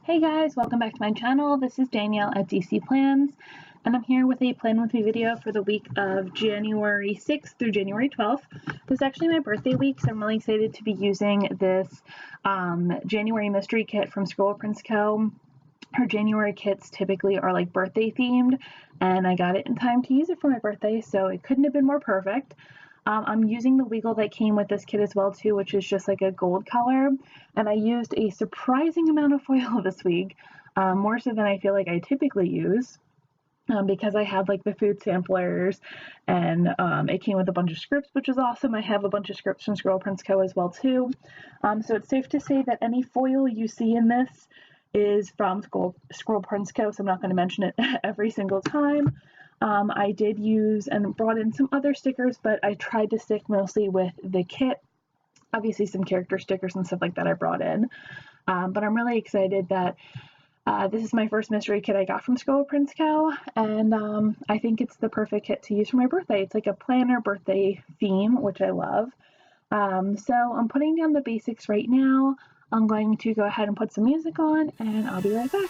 Hey guys, welcome back to my channel. This is Danielle at DC Plans, and I'm here with a plan with me video for the week of January 6th through January 12th. This is actually my birthday week, so I'm really excited to be using this January mystery kit from Scribble Co. Her January kits typically are like birthday themed, and I got it in time to use it for my birthday, so it couldn't have been more perfect. I'm using the Wiggle that came with this kit as well too, which is just like a gold color, and I used a surprising amount of foil this week, more so than I feel like I typically use. Because I had like the food samplers, and it came with a bunch of scripts, which is awesome. I have a bunch of scripts from Scribble Co. as well too. So it's safe to say that any foil you see in this is from Scribble Co. So I'm not going to mention it every single time. I did use and brought in some other stickers, but I tried to stick mostly with the kit. Obviously some character stickers and stuff like that I brought in. But I'm really excited that this is my first mystery kit I got from Scribble Co. And I think it's the perfect kit to use for my birthday. It's like a planner birthday theme, which I love. So I'm putting down the basics right now. I'm going to go ahead and put some music on, and I'll be right back.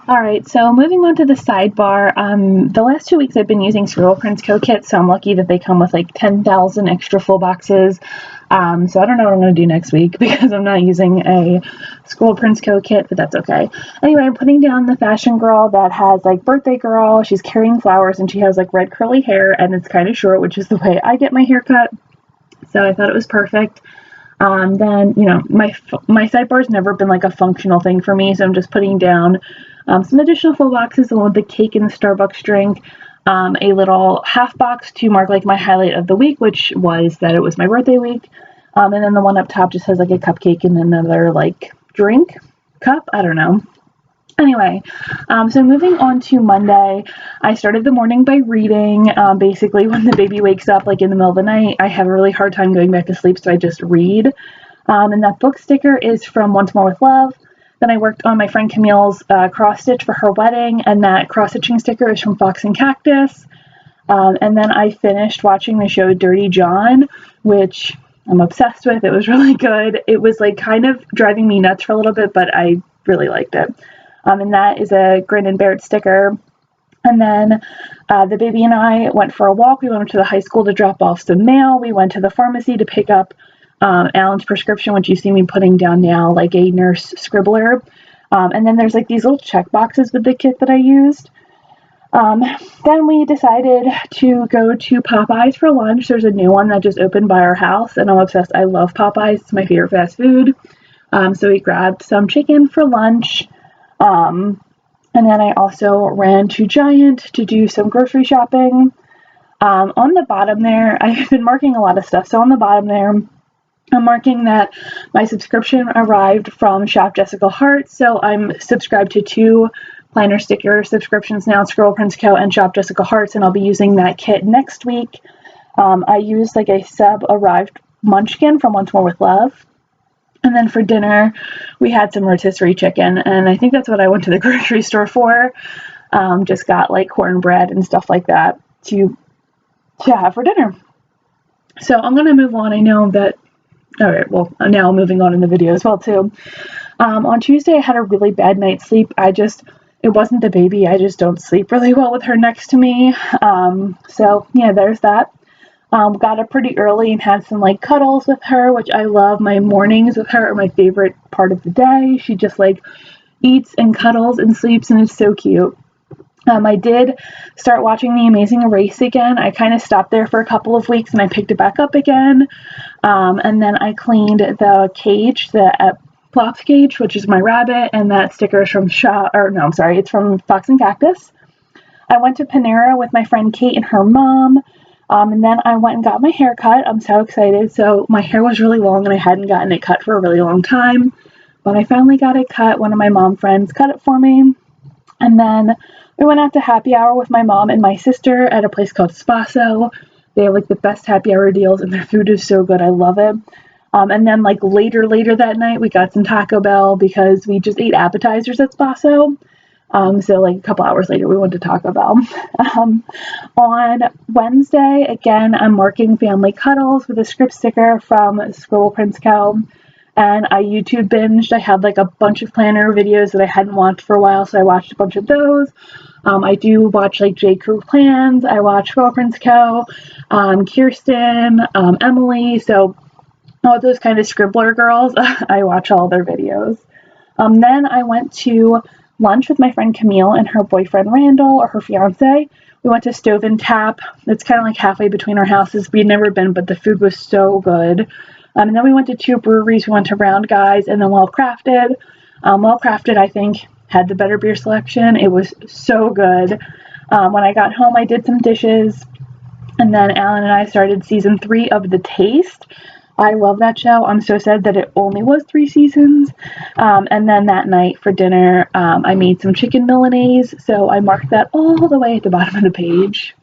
Alright, so moving on to the sidebar, the last 2 weeks I've been using Scribble Co. kits, so I'm lucky that they come with like 10,000 extra full boxes. So I don't know what I'm going to do next week because I'm not using a Scribble Co. kit, but that's okay. Anyway, I'm putting down the fashion girl that has like birthday girl. She's carrying flowers and she has like red curly hair and it's kind of short, which is the way I get my hair cut. So I thought it was perfect. Then, you know, my sidebar's never been like a functional thing for me, so I'm just putting down some additional full boxes, along with the cake and the Starbucks drink, a little half box to mark like my highlight of the week, which was that it was my birthday week, and then the one up top just has like a cupcake and another like drink cup, I don't know. Anyway, so moving on to Monday, I started the morning by reading. Basically, when the baby wakes up, like in the middle of the night, I have a really hard time going back to sleep, so I just read. And that book sticker is from Once More with Love. Then I worked on my friend Camille's cross stitch for her wedding, and that cross stitching sticker is from Fox and Cactus. And then I finished watching the show Dirty John, which I'm obsessed with. It was really good. It was like kind of driving me nuts for a little bit, but I really liked it. And that is a Grin and Bear It sticker. And then the baby and I went for a walk. We went up to the high school to drop off some mail. We went to the pharmacy to pick up Alan's prescription, which you see me putting down now, like a nurse scribbler. And then there's like these little check boxes with the kit that I used. Then we decided to go to Popeyes for lunch. There's a new one that just opened by our house, and I'm obsessed. I love Popeyes. It's my favorite fast food. So we grabbed some chicken for lunch. And then I also ran to Giant to do some grocery shopping. On the bottom there, I've been marking a lot of stuff. So on the bottom there, I'm marking that my subscription arrived from Shop Jessica Hart. So I'm subscribed to 2 planner sticker subscriptions now, Scribble Co. and Shop Jessica Hart's, and I'll be using that kit next week. I used like a sub-arrived munchkin from Once More with Love. And then for dinner, we had some rotisserie chicken, and I think that's what I went to the grocery store for. Just got like cornbread and stuff like that to have for dinner. So I'm going to move on. I know that, all right, well, now moving on in the video as well too. On Tuesday, I had a really bad night's sleep. I just it wasn't the baby. I just don't sleep really well with her next to me. So yeah, there's that. Got up pretty early and had some like cuddles with her, which I love. My mornings with her are my favorite part of the day. She just like eats and cuddles and sleeps, and it's so cute. I did start watching The Amazing Race again. I kind of stopped there for a couple of weeks and I picked it back up again. And then I cleaned the cage, the Plops cage, which is my rabbit, and that sticker is from it's from Fox and Cactus. I went to Panera with my friend Kate and her mom. And then I went and got my hair cut. I'm so excited. So my hair was really long and I hadn't gotten it cut for a really long time. But I finally got it cut. One of my mom friends cut it for me. And then we went out to happy hour with my mom and my sister at a place called Spasso. They have like the best happy hour deals and their food is so good. I love it. And then like later that night, we got some Taco Bell because we just ate appetizers at Spasso. So like a couple hours later, we went to Taco Bell. On Wednesday, again, I'm marking family cuddles with a script sticker from Scribble Prince Co. And I YouTube binged. I had like a bunch of planner videos that I hadn't watched for a while, so I watched a bunch of those. I do watch like J. Crew Plans. I watch Scribble Prince Co., Kirsten, Emily. So all those kind of scribbler girls, I watch all their videos. Then I went to lunch with my friend Camille and her boyfriend Randall, or her fiance. We went to Stove and Tap. It's kind of like halfway between our houses. We'd never been, but the food was so good. And then we went to 2 breweries. We went to Round Guys and then Well Crafted. Well Crafted, I think, had the better beer selection. It was so good. When I got home, I did some dishes. And then Alan and I started season 3 of The Taste. I love that show. I'm so sad that it only was 3 seasons. And then that night for dinner, I made some chicken Milanese. So I marked that all the way at the bottom of the page.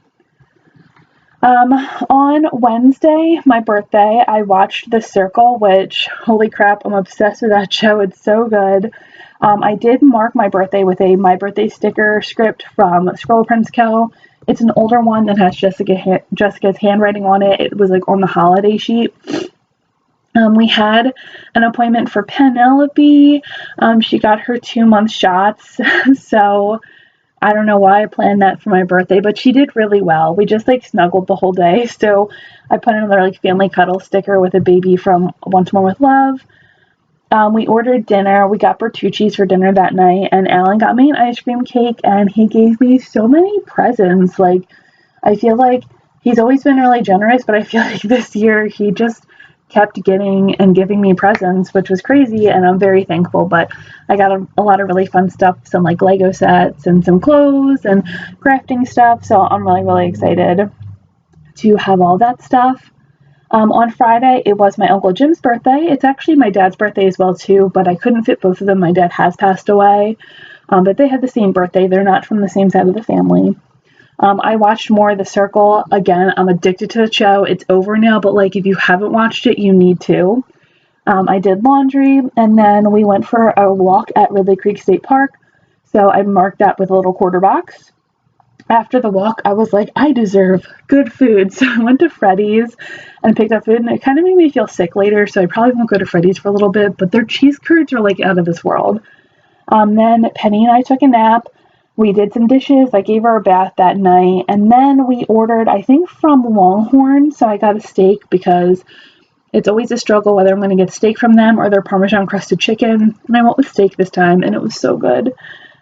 On Wednesday, my birthday, I watched The Circle, which, holy crap, I'm obsessed with that show. It's so good. I did mark my birthday with a My Birthday sticker script from Scribble Prince Co. It's an older one that has Jessica's handwriting on it. It was like on the holiday sheet. We had an appointment for Penelope. She got her 2-month shots. So I don't know why I planned that for my birthday, but she did really well. We just like snuggled the whole day. So I put another like family cuddle sticker with a baby from Once More with Love. We ordered dinner. We got Bertucci's for dinner that night, and Alan got me an ice cream cake, and he gave me so many presents. Like, I feel like he's always been really generous, but I feel like this year he just kept getting and giving me presents, which was crazy, and I'm very thankful. But I got a lot of really fun stuff, some like Lego sets and some clothes and crafting stuff, so I'm really excited to have all that stuff. On Friday, it was my Uncle Jim's birthday. It's actually my dad's birthday as well too, but I couldn't fit both of them. My dad has passed away, but they had the same birthday. They're not from the same side of the family. I watched more of The Circle. Again, I'm addicted to the show. It's over now, but like if you haven't watched it, you need to. I did laundry, and then we went for a walk at Ridley Creek State Park. So I marked that with a little quarter box. After the walk, I was like, I deserve good food. So I went to Freddy's and picked up food, and it kind of made me feel sick later. So I probably won't go to Freddy's for a little bit, but their cheese curds are like out of this world. Then Penny and I took a nap. We did some dishes. I gave her a bath that night. And then we ordered, I think, from Longhorn. So I got a steak because it's always a struggle whether I'm going to get steak from them or their Parmesan crusted chicken. And I went with steak this time, and it was so good.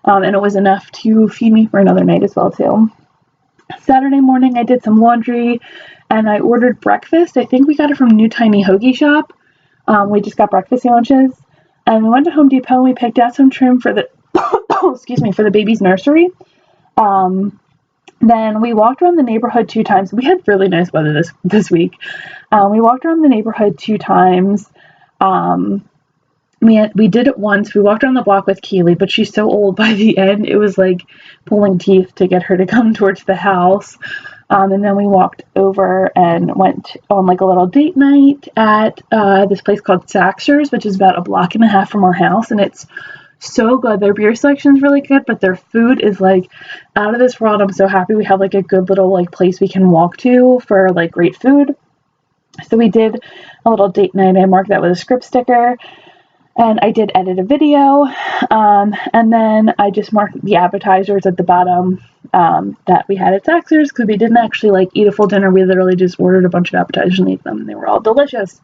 And it was enough to feed me for another night as well, too. Saturday morning, I did some laundry, and I ordered breakfast. I think we got it from New Tiny Hoagie Shop. We just got breakfast sandwiches. And we went to Home Depot, and we picked out some trim for the for the baby's nursery. Then we walked around the neighborhood 2 times. We had really nice weather this week. We walked around the neighborhood 2 times. We did it once. We walked around the block with Keely, but she's so old by the end. It was like pulling teeth to get her to come towards the house. And then we walked over and went on like a little date night at this place called Saxers, which is about a block and a half from our house. And it's so good. Their beer selection is really good, but their food is like out of this world. I'm so happy we have like a good little like place we can walk to for like great food. So we did a little date night. I marked that with a script sticker. And I did edit a video, and then I just marked the appetizers at the bottom that we had at Saxer's, because we didn't actually like eat a full dinner. We literally just ordered a bunch of appetizers and ate them, and they were all delicious.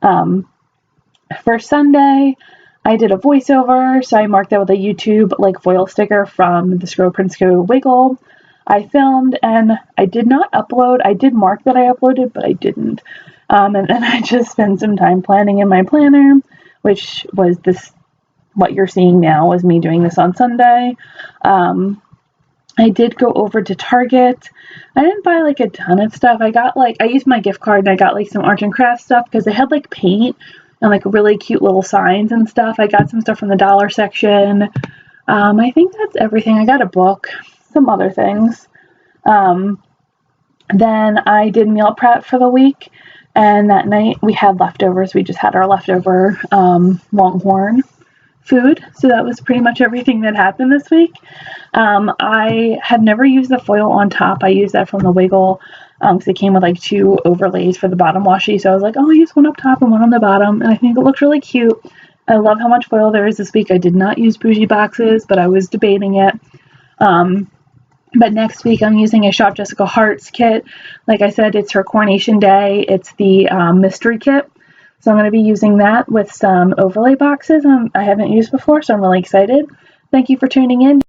For Sunday, I did a voiceover, so I marked that with a YouTube like foil sticker from the Scribble Prints Co. Wiggle. I filmed, and I did not upload. I did mark that I uploaded, but I didn't. And then I just spent some time planning in my planner, which was this, what you're seeing now was me doing this on Sunday. I did go over to Target. I didn't buy like a ton of stuff. I used my gift card and I got like some art and craft stuff because they had like paint and like really cute little signs and stuff. I got some stuff from the dollar section. I think that's everything. I got a book, some other things. Then I did meal prep for the week, and that night we had leftovers. We just had our leftover Longhorn food, so that was pretty much everything that happened this week. I had never used the foil on top. I used that from the Wiggle because it came with like 2 overlays for the bottom washi, so I was like, oh, I'll use one up top and one on the bottom, and I think it looks really cute. I love how much foil there is this week. I did not use bougie boxes, but I was debating it. But next week I'm using a Shop Jessica Hearts kit. Like I said, it's her Coronation Day. It's the mystery kit. So I'm going to be using that with some overlay boxes I haven't used before, so I'm really excited. Thank you for tuning in.